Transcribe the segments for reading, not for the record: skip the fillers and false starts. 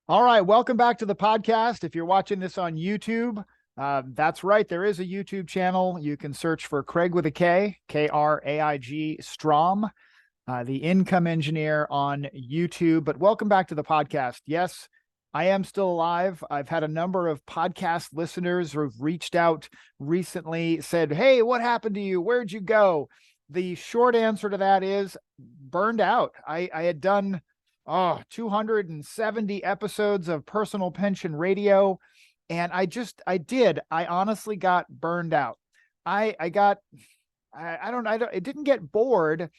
All right, welcome back to the podcast. If you're watching this on YouTube, that's right. There is a YouTube channel. You can search for Craig with a K, Kraig Strom, the income engineer on YouTube. But welcome back to the podcast. Yes, I am still alive. I've had a number of podcast listeners who've reached out recently, said, "Hey, what happened to you? Where'd you go?" The short answer to that is burned out. I had done 270 episodes of Personal Pension Radio. And I honestly got burned out. I got, I don't, it didn't get bored,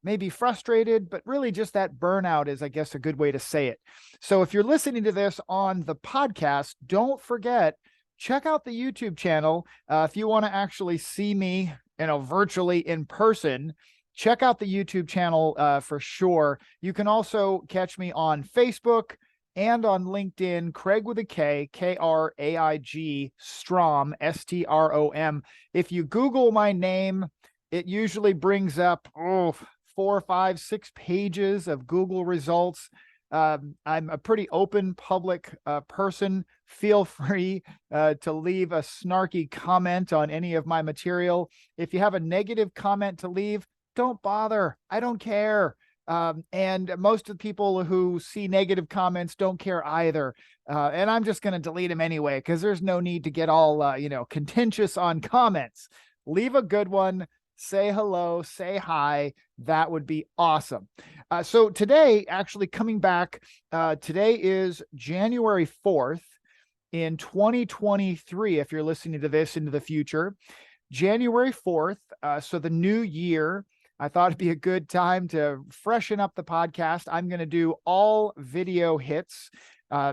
maybe frustrated, but really just that burnout is, I guess, a good way to say it. So if you're listening to this on the podcast, don't forget, check out the YouTube channel. If you want to actually see me, virtually in person, check out the YouTube channel for sure. You can also catch me on Facebook and on LinkedIn, Craig with a K, Kraig Strom, Strom. If you Google my name, it usually brings up 4, 5, 6 pages of Google results. I'm a pretty open public person. Feel free to leave a snarky comment on any of my material. If you have a negative comment to leave, don't bother. I don't care. And most of the people who see negative comments don't care either. And I'm just going to delete them anyway, because there's no need to get all, contentious on comments. Leave a good one. Say hello, say hi. That would be awesome. So today, actually coming back, today is January 4th in 2023. If you're listening to this into the future, January 4th. So the new year, I thought it'd be a good time to freshen up the podcast. I'm going to do all video hits,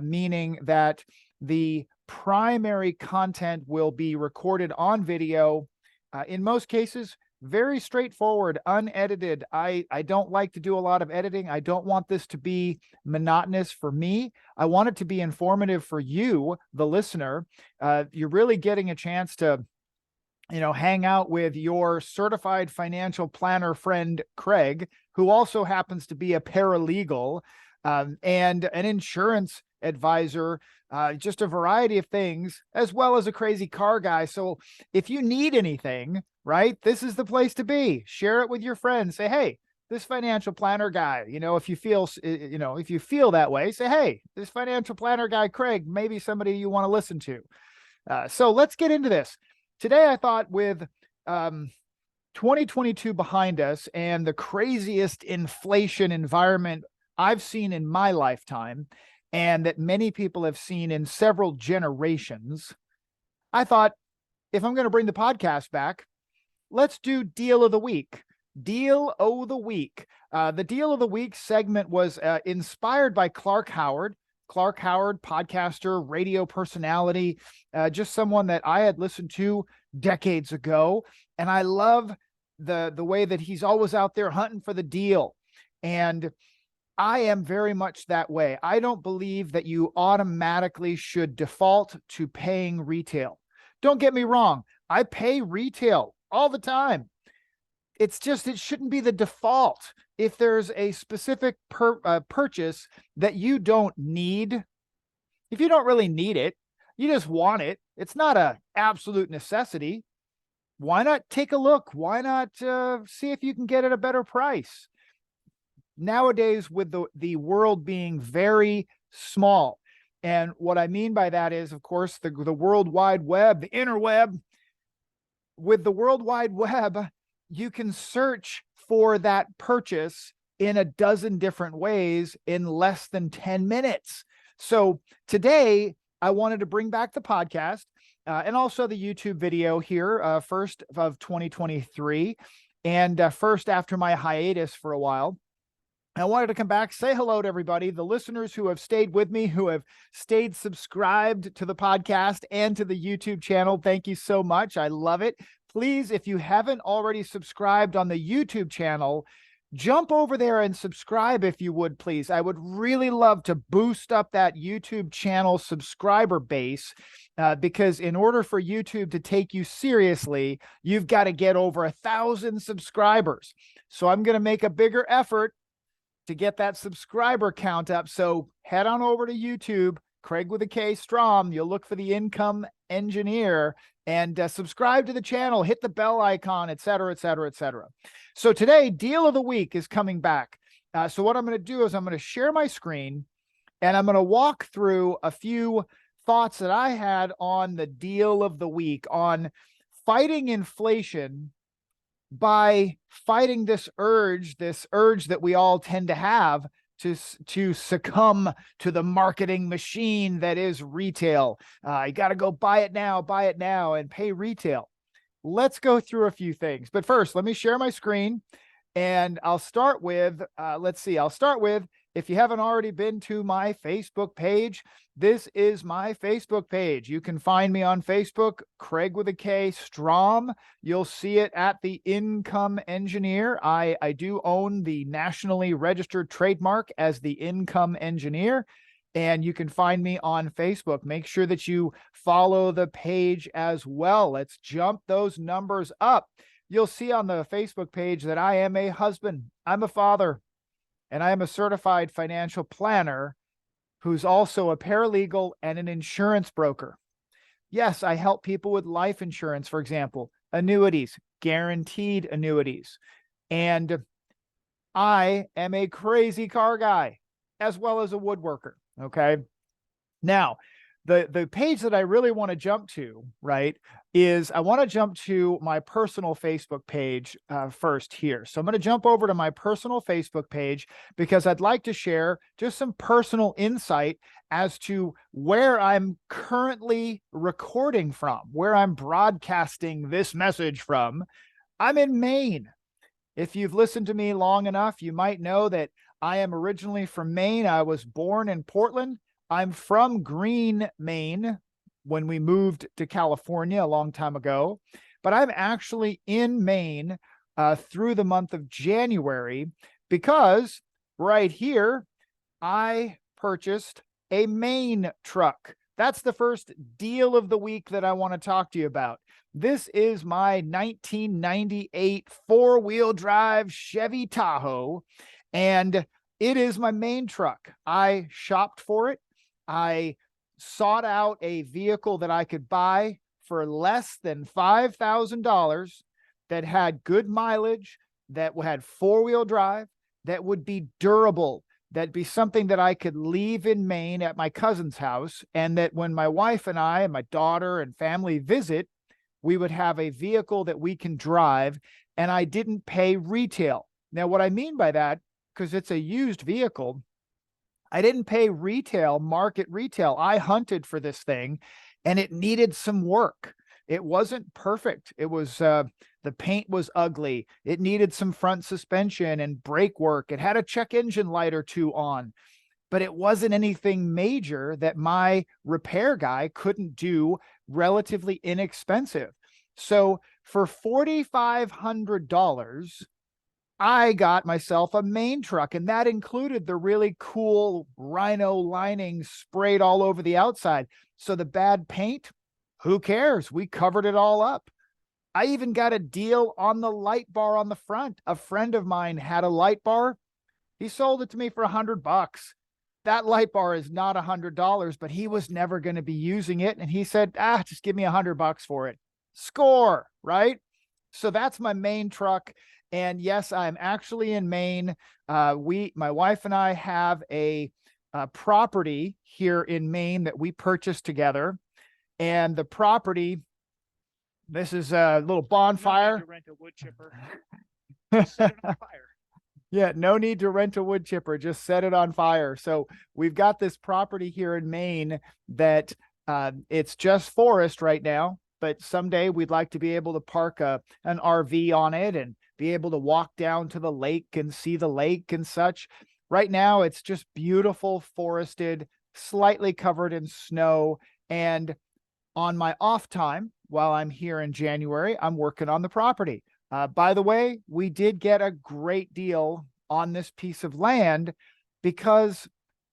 meaning that the primary content will be recorded on video. In most cases, very straightforward, unedited. I don't like to do a lot of editing. I don't want this to be monotonous for me. I want it to be informative for you, the listener. You're really getting a chance to hang out with your certified financial planner friend, Craig, who also happens to be a paralegal and an insurance advisor, just a variety of things, as well as a crazy car guy. So if you need anything, right, this is the place to be. Share it with your friends. Say, hey, this financial planner guy, if you feel that way, say, hey, this financial planner guy, Craig, maybe somebody you want to listen to. So let's get into this. Today, I thought with 2022 behind us and the craziest inflation environment I've seen in my lifetime, and that many people have seen in several generations, I thought, if I'm going to bring the podcast back, let's do Deal of the Week. Deal of the Week. The Deal of the Week segment was inspired by Clark Howard. Clark Howard, podcaster, radio personality, just someone that I had listened to decades ago. And I love the way that he's always out there hunting for the deal. And I am very much that way. I don't believe that you automatically should default to paying retail. Don't get me wrong. I pay retail all the time. It's just, it shouldn't be the default. If there's a specific purchase that you don't need, if you don't really need it, you just want it, it's not an absolute necessity. Why not take a look? Why not see if you can get it at a better price? Nowadays, with the world being very small, and what I mean by that is, of course, the World Wide Web, the interweb. With the World Wide Web, you can search for that purchase in a dozen different ways in less than 10 minutes. So today, I wanted to bring back the podcast and also the YouTube video here, first of 2023, and first after my hiatus for a while. I wanted to come back, say hello to everybody, the listeners who have stayed with me, who have stayed subscribed to the podcast and to the YouTube channel. Thank you so much. I love it. Please, if you haven't already subscribed on the YouTube channel, jump over there and subscribe if you would, please. I would really love to boost up that YouTube channel subscriber base because in order for YouTube to take you seriously, you've got to get over 1,000 subscribers. So I'm going to make a bigger effort to get that subscriber count up. So head on over to YouTube, Craig with a K Strom. You'll look for the Income Engineer and subscribe to the channel, hit the bell icon, et cetera, et cetera, et cetera. So today, Deal of the Week is coming back. So what I'm going to do is I'm going to share my screen and I'm going to walk through a few thoughts that I had on the Deal of the Week, on fighting inflation by fighting this urge that we all tend to have to succumb to the marketing machine that is retail. You got to go buy it now, and pay retail. Let's go through a few things. But first, let me share my screen. And I'll start with, if you haven't already been to my Facebook page, this is my Facebook page. You can find me on Facebook, Craig with a K Strom. You'll see it at the Income Engineer. I do own the nationally registered trademark as the Income Engineer, and you can find me on Facebook. Make sure that you follow the page as well. Let's jump those numbers up. You'll see on the Facebook page that I am a husband, I'm a father, and I am a certified financial planner who's also a paralegal and an insurance broker. Yes, I help people with life insurance, for example, annuities, guaranteed annuities. And I am a crazy car guy as well as a woodworker, okay? Now, the page that I really want to jump to, right, is I want to jump to my personal Facebook page first here. So I'm going to jump over to my personal Facebook page because I'd like to share just some personal insight as to where I'm currently recording from, where I'm broadcasting this message from. I'm in Maine. If you've listened to me long enough, you might know that I am originally from Maine. I was born in Portland. I'm from Green, Maine, when we moved to California a long time ago, but I'm actually in Maine through the month of January because right here, I purchased a Maine truck. That's the first deal of the week that I want to talk to you about. This is my 1998 four-wheel drive Chevy Tahoe, and it is my Maine truck. I shopped for it. I sought out a vehicle that I could buy for less than $5,000 that had good mileage, that had four-wheel drive, that would be durable, that'd be something that I could leave in Maine at my cousin's house, and that when my wife and I and my daughter and family visit, we would have a vehicle that we can drive, and I didn't pay retail. Now, what I mean by that, because it's a used vehicle, I didn't pay retail, market retail. I hunted for this thing and it needed some work. It wasn't perfect. It was, the paint was ugly. It needed some front suspension and brake work. It had a check engine light or two on, but it wasn't anything major that my repair guy couldn't do relatively inexpensive. So for $4,500, I got myself a Maine truck, and that included the really cool rhino lining sprayed all over the outside. So the bad paint, who cares? We covered it all up. I even got a deal on the light bar on the front. A friend of mine had a light bar. He sold it to me for $100. That light bar is not $100, but he was never going to be using it. And he said, just give me $100 for it. Score, right? So that's my Maine truck. And yes, I'm actually in Maine. My wife and I have a property here in Maine that we purchased together. And the property, this is a little bonfire. No need to rent a wood chipper. Just set it on fire. Yeah, no need to rent a wood chipper. Just set it on fire. So we've got this property here in Maine that it's just forest right now, but someday we'd like to be able to park an RV on it and be able to walk down to the lake and see the lake and such. Right now, it's just beautiful, forested, slightly covered in snow. And on my off time, while I'm here in January, I'm working on the property. By the way, we did get a great deal on this piece of land because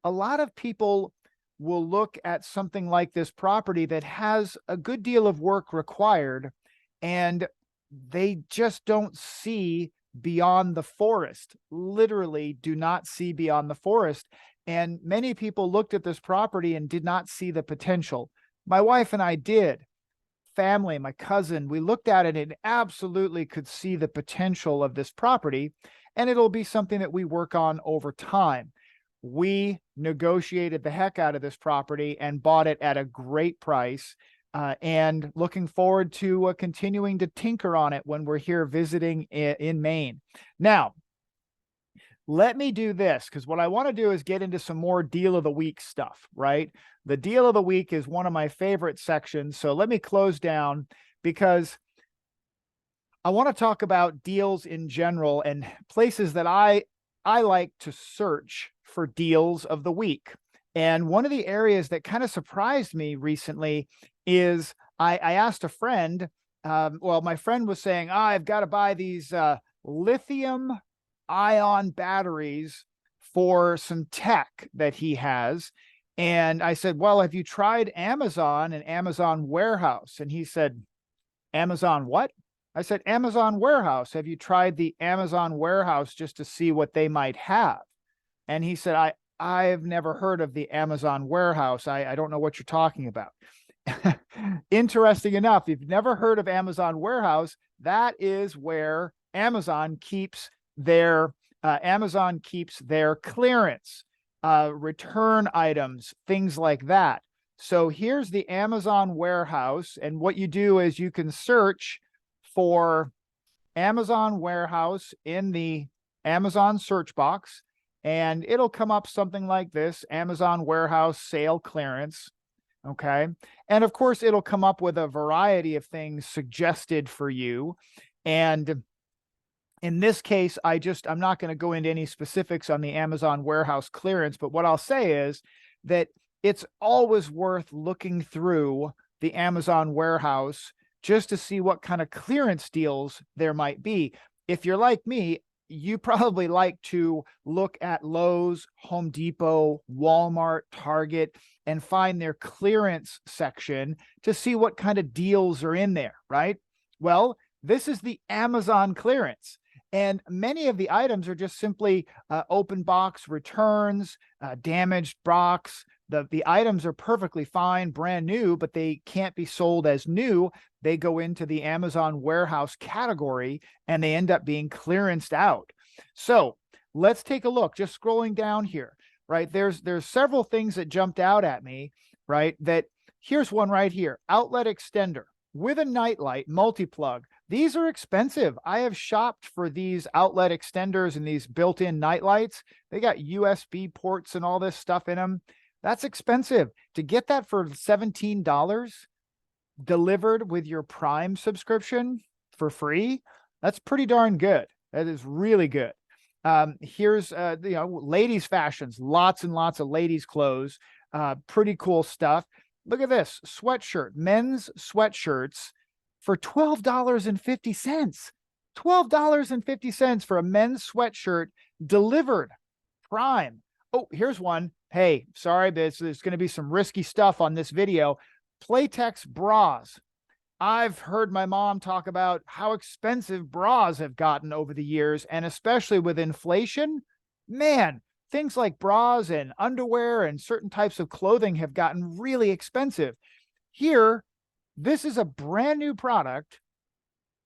a lot of people will look at something like this property that has a good deal of work required, and they just don't see beyond the forest, literally do not see beyond the forest. And many people looked at this property and did not see the potential. My wife and I did. Family, my cousin, we looked at it and absolutely could see the potential of this property, and it'll be something that we work on over time. We negotiated the heck out of this property and bought it at a great price, and looking forward to continuing to tinker on it when we're here visiting in Maine. Now, let me do this, because what I want to do is get into some more deal of the week stuff, right? The deal of the week is one of my favorite sections. So let me close down, because I want to talk about deals in general and places that I like to search for deals of the week. And one of the areas that kind of surprised me recently is I asked a friend, well, my friend was saying, I've got to buy these lithium ion batteries for some tech that he has. And I said, well, have you tried Amazon and Amazon Warehouse? And he said, Amazon what? I said, Amazon Warehouse. Have you tried the Amazon Warehouse just to see what they might have? And he said, I've never heard of the Amazon Warehouse. I don't know what you're talking about. Interesting enough, if you've never heard of Amazon Warehouse, that is where Amazon keeps their clearance, return items, things like that. So here's the Amazon Warehouse, and what you do is you can search for Amazon Warehouse in the Amazon search box, and it'll come up something like this: Amazon Warehouse sale clearance. Okay. And of course, it'll come up with a variety of things suggested for you. And in this case, I'm not going to go into any specifics on the Amazon Warehouse clearance, but what I'll say is that it's always worth looking through the Amazon Warehouse just to see what kind of clearance deals there might be. If you're like me, you probably like to look at Lowe's, Home Depot, Walmart, Target, and find their clearance section to see what kind of deals are in there, right? Well, this is the Amazon clearance. And many of the items are just simply open box returns, damaged box. The items are perfectly fine, brand new, but they can't be sold as new. They go into the Amazon Warehouse category and they end up being clearanced out. So let's take a look, just scrolling down here, right? There's several things that jumped out at me, right? That here's one right here: outlet extender with a nightlight multi-plug. These are expensive. I have shopped for these outlet extenders and these built-in nightlights. They got USB ports and all this stuff in them. That's expensive. To get that for $17 delivered with your Prime subscription for free, that's pretty darn good. That is really good. Here's ladies fashions, lots and lots of ladies clothes, pretty cool stuff. Look at this sweatshirt, men's sweatshirts for $12.50. $12.50 for a men's sweatshirt delivered Prime. Oh, here's one. Hey, sorry, there's going to be some risky stuff on this video. Playtex bras. I've heard my mom talk about how expensive bras have gotten over the years, and especially with inflation, man, things like bras and underwear and certain types of clothing have gotten really expensive. Here, this is a brand new product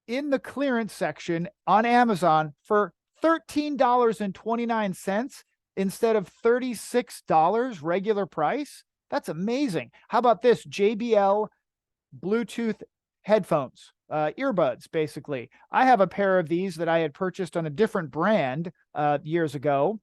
in the clearance section on Amazon for $13.29 instead of $36 regular price. That's amazing. How about this? JBL Bluetooth headphones, earbuds, basically. I have a pair of these that I had purchased on a different brand years ago.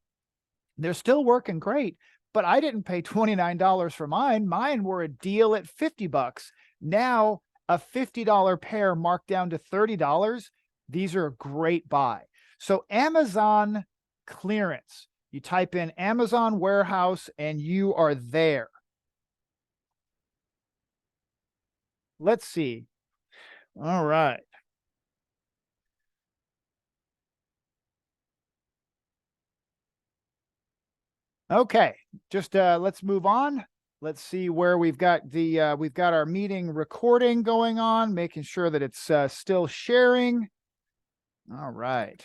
They're still working great, but I didn't pay $29 for mine. Mine were a deal at $50. Now a $50 pair marked down to $30. These are a great buy. So Amazon clearance, you type in Amazon Warehouse and you are there. Let's see. All right. Okay, just let's move on. Let's see where we've got our meeting recording going on, making sure that it's still sharing. All right.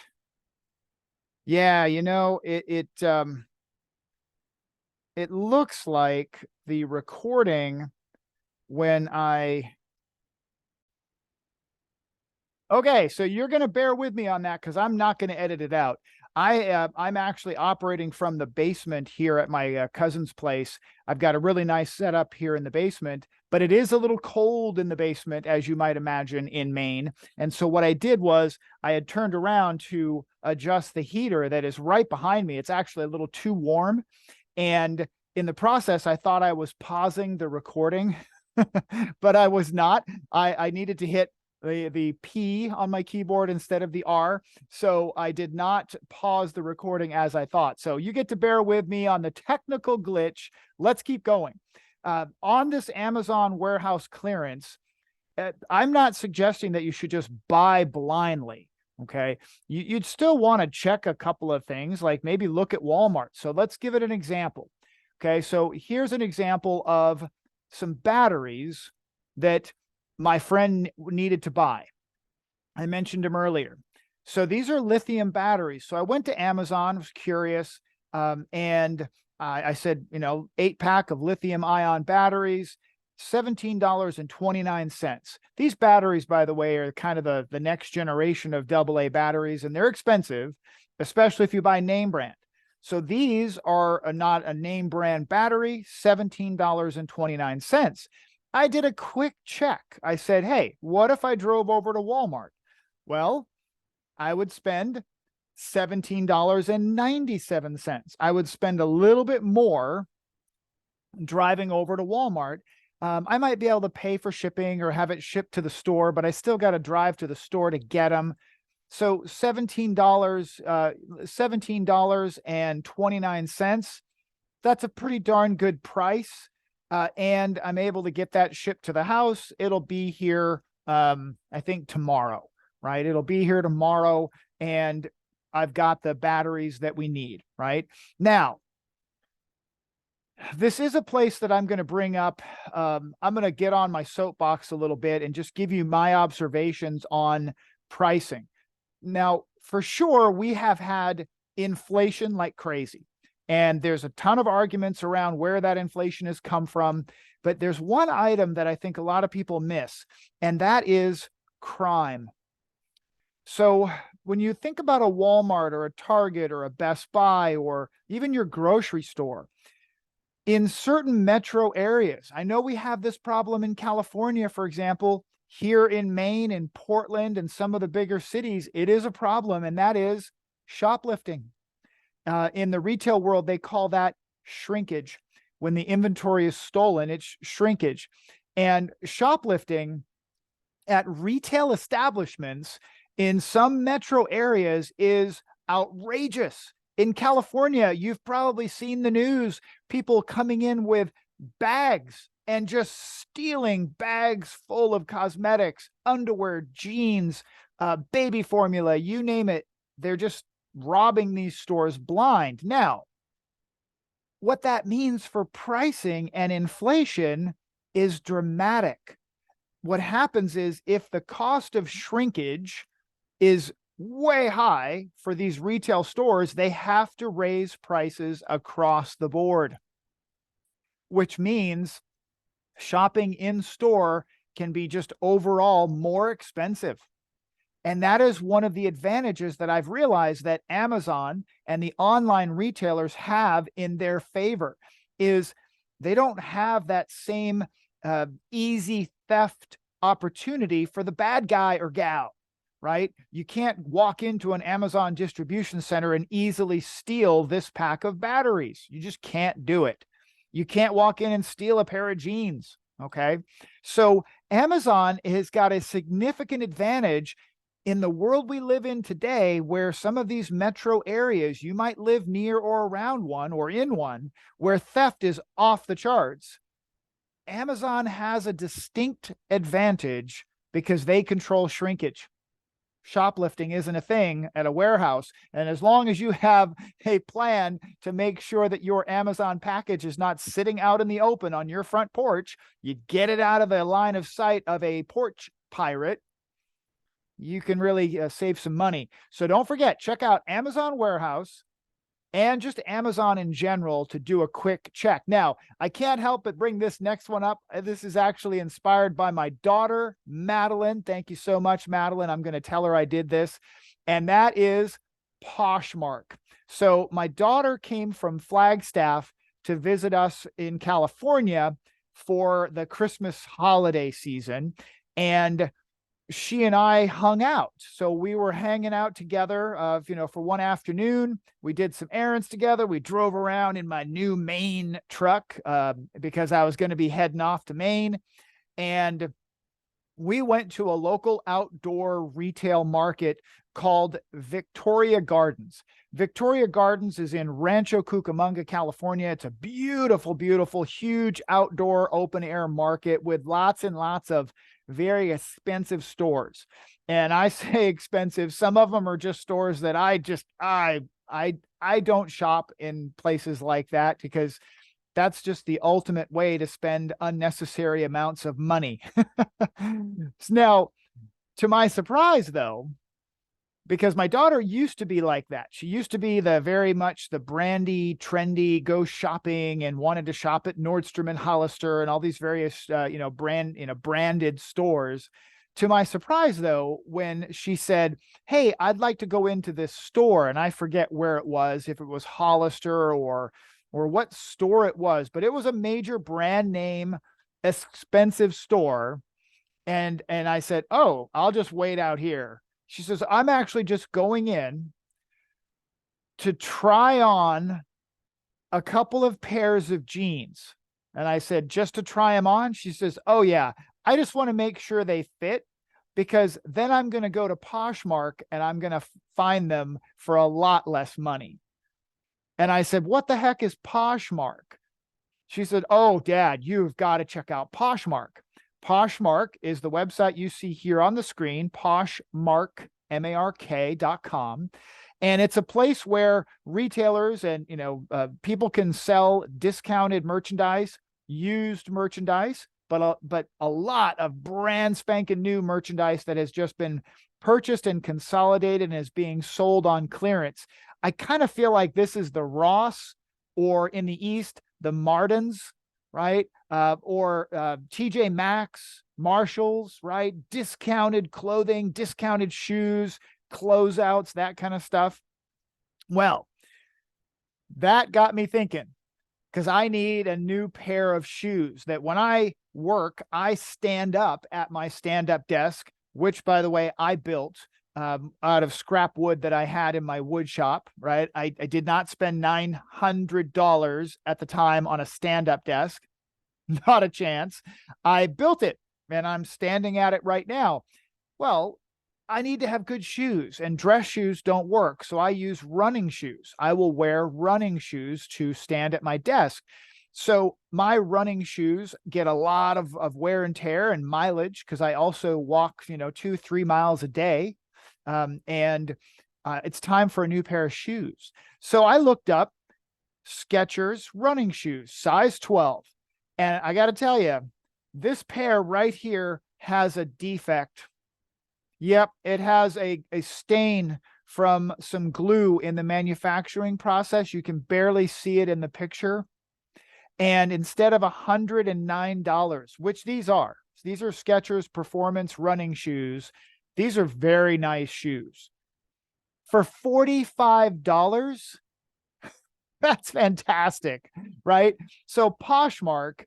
Yeah, it looks like the recording when okay, so you're going to bear with me on that because I'm not going to edit it out. I'm actually operating from the basement here at my cousin's place. I've got a really nice setup here in the basement, but it is a little cold in the basement, as you might imagine, in Maine. And so what I did was I had turned around to adjust the heater that is right behind me. It's actually a little too warm. And in the process, I thought I was pausing the recording, but I was not. I needed to hit the P on my keyboard instead of the R. So I did not pause the recording as I thought. So you get to bear with me on the technical glitch. Let's keep going. On this Amazon warehouse clearance, I'm not suggesting that you should just buy blindly. Okay. You'd still want to check a couple of things, like maybe look at Walmart. So let's give it an example. Okay. So here's an example of some batteries that my friend needed to buy. I mentioned him earlier. So these are lithium batteries. So I went to Amazon, was curious, and I said, 8-pack of lithium ion batteries, $17.29. These batteries, by the way, are kind of the next generation of AA batteries, and they're expensive, especially if you buy name brand. So these are not a name brand battery, $17.29. I did a quick check. I said, hey, what if I drove over to Walmart? Well, I would spend $17.97. I would spend a little bit more driving over to Walmart. I might be able to pay for shipping or have it shipped to the store, but I still got to drive to the store to get them. So $17.29. That's a pretty darn good price. And I'm able to get that shipped to the house. It'll be here, I think tomorrow, right? It'll be here tomorrow, and I've got the batteries that we need, right? Now, this is a place that I'm going to bring up. I'm going to get on my soapbox a little bit and just give you my observations on pricing. Now, for sure, we have had inflation like crazy. And there's a ton of arguments around where that inflation has come from. But there's one item that I think a lot of people miss, and that is crime. So when you think about a Walmart or a Target or a Best Buy or even your grocery store, in certain metro areas, I know we have this problem in California, for example, here in Maine and Portland and some of the bigger cities, it is a problem, and that is shoplifting. In the retail world, they call that shrinkage. When the inventory is stolen, it's shrinkage. And shoplifting at retail establishments in some metro areas is outrageous. In California, you've probably seen the news, people coming in with bags and just stealing bags full of cosmetics, underwear, jeans, baby formula, you name it. They're just robbing these stores blind. Now, what that means for pricing and inflation is dramatic. What happens is if the cost of shrinkage is way high for these retail stores, they have to raise prices across the board, which means shopping in store can be just overall more expensive. And that is one of the advantages that I've realized that Amazon and the online retailers have in their favor is they don't have that same easy theft opportunity for the bad guy or gal, right? You can't walk into an Amazon distribution center and easily steal this pack of batteries. You just can't do it. You can't walk in and steal a pair of jeans, okay? So Amazon has got a significant advantage in the world we live in today, where some of these metro areas, you might live near or around one or in one, where theft is off the charts. Amazon has a distinct advantage because they control shrinkage. Shoplifting isn't a thing at a warehouse. And as long as you have a plan to make sure that your Amazon package is not sitting out in the open on your front porch, you get it out of the line of sight of a porch pirate, you can really save some money. So don't forget, check out Amazon Warehouse and just Amazon in general to do a quick check. Now, I can't help but bring this next one up. This is actually inspired by my daughter, Madeline. Thank you so much, Madeline. I'm going to tell her I did this. And that is Poshmark. So my daughter came from Flagstaff to visit us in California for the Christmas holiday season. And she and I hung out. So we were hanging out together, for one afternoon. We did some errands together. We drove around in my new Maine truck because I was going to be heading off to Maine. And we went to a local outdoor retail market called Victoria Gardens. Victoria Gardens is in Rancho Cucamonga, California. It's a beautiful, beautiful, huge outdoor open air market with lots and lots of very expensive stores. And I say expensive. Some of them are just stores that I don't shop in places like that because that's just the ultimate way to spend unnecessary amounts of money. Now, to my surprise, though, because my daughter used to be like that. She used to be very much the brandy, trendy, go shopping and wanted to shop at Nordstrom and Hollister and all these various, branded stores. To my surprise, though, when she said, "Hey, I'd like to go into this store," and I forget where it was, if it was Hollister or what store it was, but it was a major brand name, expensive store. And I said, "Oh, I'll just wait out here." She says, "I'm actually just going in to try on a couple of pairs of jeans." And I said, "Just to try them on?" She says, "Oh yeah, I just want to make sure they fit because then I'm going to go to Poshmark and I'm going to find them for a lot less money." And I said, "What the heck is Poshmark?" She said, "Oh, Dad, you've got to check out Poshmark." Poshmark is the website you see here on the screen, Poshmark, MARK.com. And it's a place where retailers and, people can sell discounted merchandise, used merchandise, but a lot of brand spanking new merchandise that has just been purchased and consolidated and is being sold on clearance. I kind of feel like this is the Ross, or in the East, the Martins, right? Or TJ Maxx, Marshalls, right? Discounted clothing, discounted shoes, closeouts, that kind of stuff. Well, that got me thinking, because I need a new pair of shoes that when I work, I stand up at my stand-up desk, which, by the way, I built out of scrap wood that I had in my wood shop, right? I did not spend $900 at the time on a stand-up desk. Not a chance. I built it and I'm standing at it right now. Well, I need to have good shoes, and dress shoes don't work. So I use running shoes. I will wear running shoes to stand at my desk. So my running shoes get a lot of wear and tear and mileage because I also walk, 2-3 miles a day. It's time for a new pair of shoes. So I looked up Skechers running shoes, size 12. And I got to tell you, this pair right here has a defect. Yep, it has a stain from some glue in the manufacturing process. You can barely see it in the picture. And instead of $109, which these are Skechers Performance running shoes. These are very nice shoes. For $45, that's fantastic, right? So Poshmark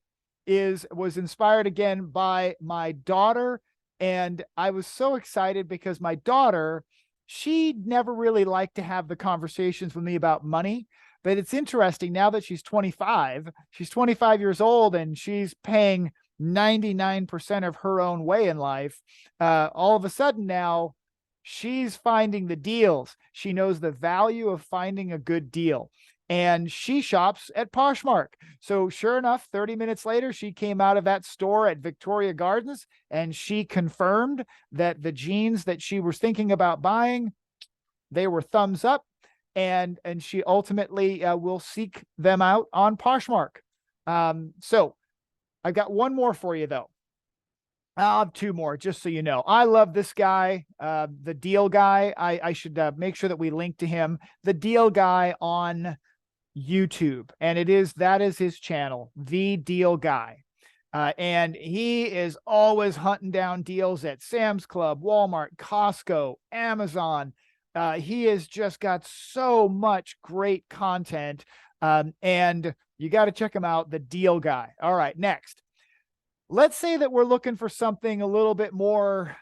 was inspired again by my daughter. And I was so excited because my daughter, she never really liked to have the conversations with me about money. But it's interesting now that she's 25 years old and she's paying 99% of her own way in life. All of a sudden now she's finding the deals. She knows the value of finding a good deal. And she shops at Poshmark. So sure enough, 30 minutes later, she came out of that store at Victoria Gardens and she confirmed that the jeans that she was thinking about buying, they were thumbs up. And she ultimately will seek them out on Poshmark. So I've got one more for you, though. I'll have two more, just so you know. I love this guy, the Deal Guy. I should make sure that we link to him. The Deal Guy on YouTube, and that is his channel, The Deal Guy. And he is always hunting down deals at Sam's Club, Walmart, Costco, Amazon. He has just got so much great content. And you got to check him out, The Deal Guy. All right, next. Let's say that we're looking for something a little bit more,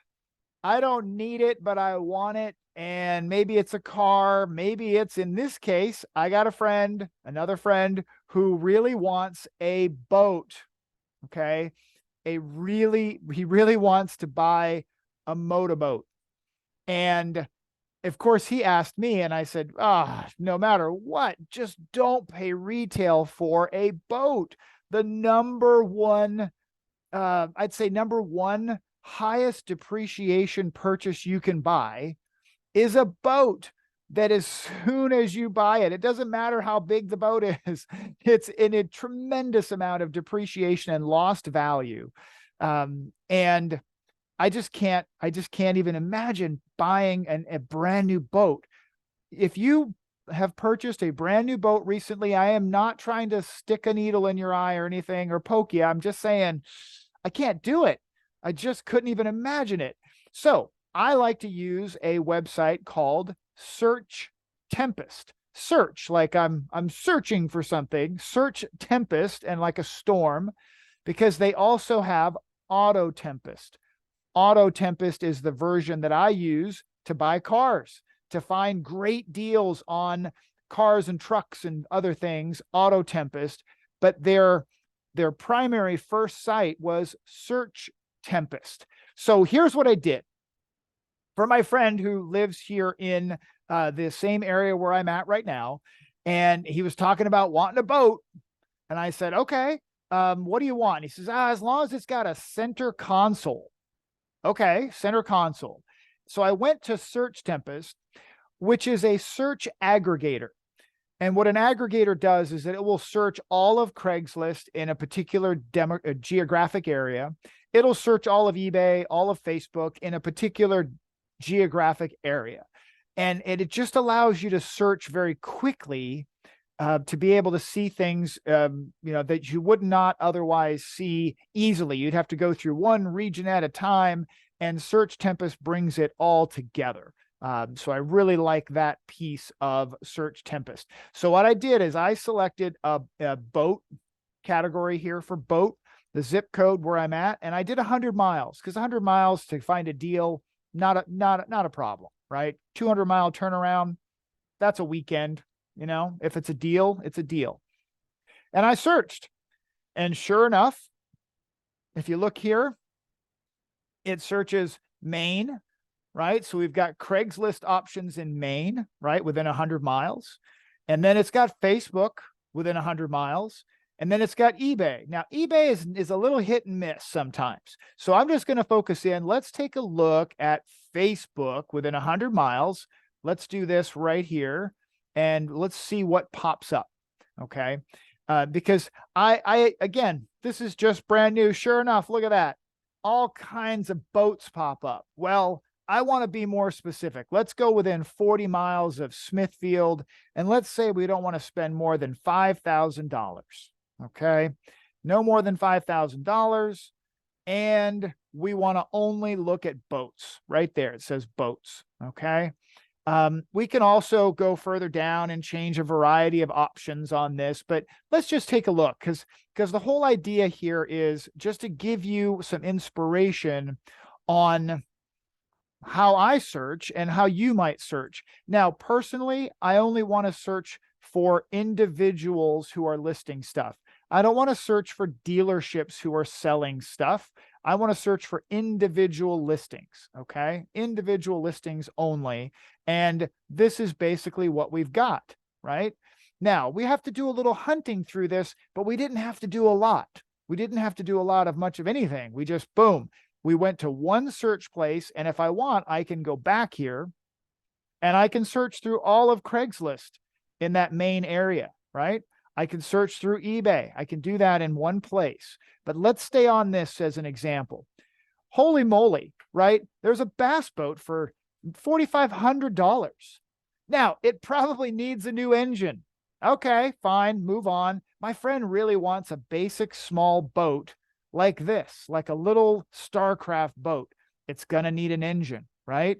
I don't need it, but I want it. And maybe it's a car. Maybe it's, in this case, I got another friend who really wants a boat. Okay. He really wants to buy a motorboat. And of course he asked me, and I said, no matter what, just don't pay retail for a boat. The number one, I'd say number one highest depreciation purchase you can buy is a boat. That as soon as you buy it, it doesn't matter how big the boat is, it's in a tremendous amount of depreciation and lost value. And I just can't even imagine buying a brand new boat. If you have purchased a brand new boat recently, I am not trying to stick a needle in your eye or anything or poke you. I'm just saying I can't do it. I just couldn't even imagine it. So I like to use a website called Search Tempest. Search, like I'm searching for something. Search Tempest, and like a storm, because they also have Auto Tempest. Auto Tempest is the version that I use to buy cars, to find great deals on cars and trucks and other things. Auto Tempest, but their primary first site was Search Tempest. So here's what I did. For my friend who lives here in the same area where I'm at right now, and he was talking about wanting a boat, and I said, okay, what do you want? And he says, as long as it's got a center console. Okay, center console. So I went to Search Tempest, which is a search aggregator. And what an aggregator does is that it will search all of Craigslist in a particular geographic area. It'll search all of eBay, all of Facebook in a particular geographic area. And it just allows you to search very quickly to be able to see things, that you would not otherwise see easily. You'd have to go through one region at a time, and Search Tempest brings it all together. So I really like that piece of Search Tempest. So what I did is I selected a boat category here for boat, the zip code where I'm at, and I did 100 miles, because 100 miles to find a deal, not a problem, right? 200-mile turnaround, that's a weekend. If it's a deal, it's a deal. And I searched, and sure enough, if you look here, it searches Maine, right? So we've got Craigslist options in Maine, right? Within 100 miles. And then it's got Facebook within 100 miles. And then it's got eBay. Now, eBay is a little hit and miss sometimes. So I'm just going to focus in. Let's take a look at Facebook within 100 miles. Let's do this right here. And let's see what pops up. Okay. Because again, this is just brand new. Sure enough, look at that. All kinds of boats pop up. Well, I want to be more specific. Let's go within 40 miles of Smithfield. And let's say we don't want to spend more than $5,000. Okay. No more than $5,000. And we want to only look at boats. Right there. It says boats. Okay. We can also go further down and change a variety of options on this, but let's just take a look, because the whole idea here is just to give you some inspiration on how I search and how you might search. Now, personally, I only want to search for individuals who are listing stuff. I don't want to search for dealerships who are selling stuff. I want to search for individual listings, okay? Individual listings only. And this is basically what we've got, right? Now, we have to do a little hunting through this, but we didn't have to do a lot. We didn't have to do a lot of much of anything. We just, boom, we went to one search place. And if I want, I can go back here and I can search through all of Craigslist in that main area, right? I can search through eBay. I can do that in one place. But let's stay on this as an example. Holy moly, right? There's a bass boat for $4,500. Now, it probably needs a new engine. Okay, fine, move on. My friend really wants a basic small boat like this, like a little Starcraft boat. It's going to need an engine, right?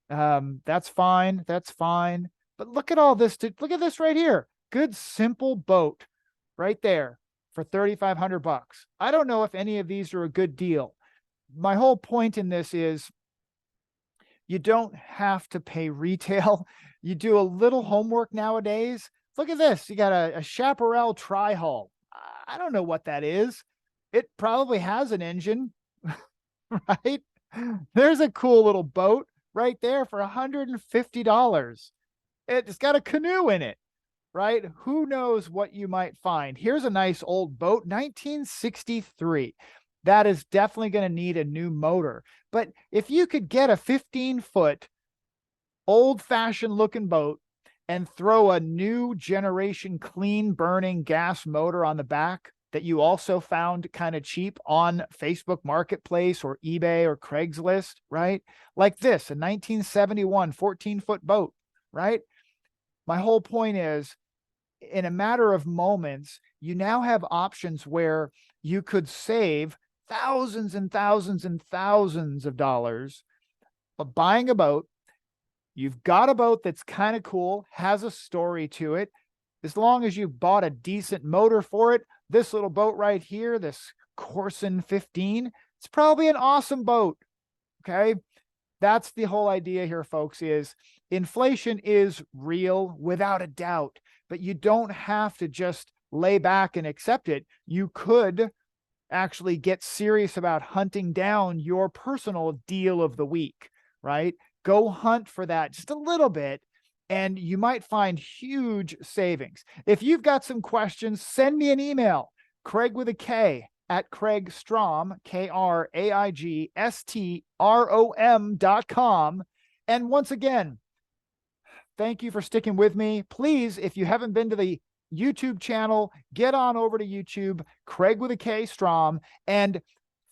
That's fine. That's fine. But look at all this. Look at this right here. Good, simple boat right there for $3,500. I don't know if any of these are a good deal. My whole point in this is you don't have to pay retail. You do a little homework nowadays. Look at this. You got a Chaparral Tri-Hull. I don't know what that is. It probably has an engine, right? There's a cool little boat right there for $150. It's got a canoe in it, right? Who knows what you might find? Here's a nice old boat, 1963. That is definitely going to need a new motor. But if you could get a 15-foot old-fashioned looking boat and throw a new generation clean burning gas motor on the back that you also found kind of cheap on Facebook Marketplace or eBay or Craigslist, right? Like this, a 1971 14-foot boat, right? My whole point is, in a matter of moments, you now have options where you could save thousands and thousands and thousands of dollars of buying a boat. You've got a boat that's kind of cool, has a story to it. As long as you've bought a decent motor for it, this little boat right here, this Corson 15, it's probably an awesome boat. Okay. That's the whole idea here, folks, is inflation is real without a doubt, but you don't have to just lay back and accept it. You could actually get serious about hunting down your personal deal of the week, right? Go hunt for that just a little bit, and you might find huge savings. If you've got some questions, send me an email, Craig with a K at CraigStrom, KraigStrom.com. And once again, thank you for sticking with me. Please, if you haven't been to the YouTube channel, get on over to YouTube, Craig with a K Strom, and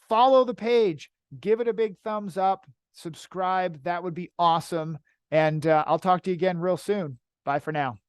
follow the page. Give it a big thumbs up, subscribe. That would be awesome. And I'll talk to you again real soon. Bye for now.